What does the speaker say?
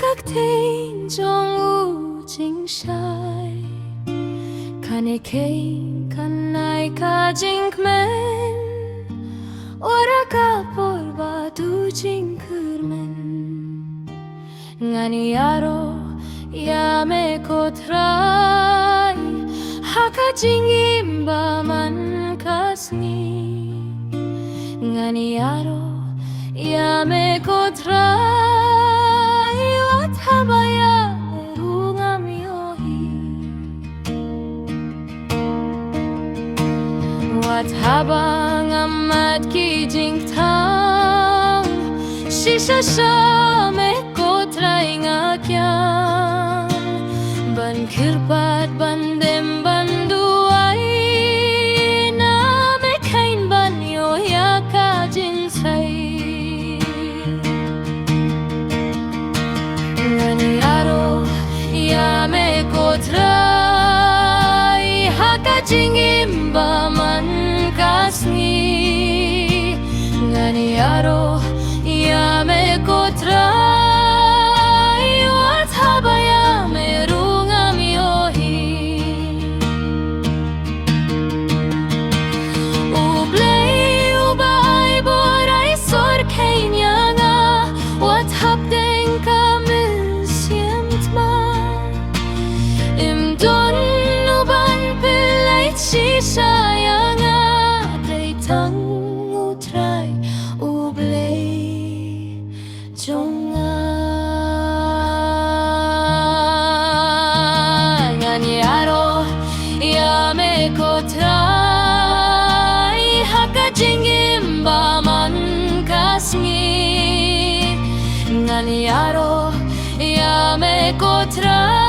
các thiên trong u chính sai Kane kei kanai ka jink men Ora ka porba tu jink men Ngani aro ya me kotrai Haka jingimba man kasni Ngani aro ya me kotrai Watabaya merungam yohi Watabang amat ki jingtang Shisha sha me kotrai ngakyang Ban kirpat bandem banduai Na me kain ban yo ya ka jinsai Ngani aro ya me kotrai Haka jingimba man kasni Ngani aro ya me kotrai Watabaya merungam yohi Ublay ubay boray sorkain yanga Watabdeng kamin siemtman Imdon uban pilait shisha yanga Daytang utray ublay jonga Ngani aro ya me kotrai Haka jingimba man kasni Ngani aro ya me kotrai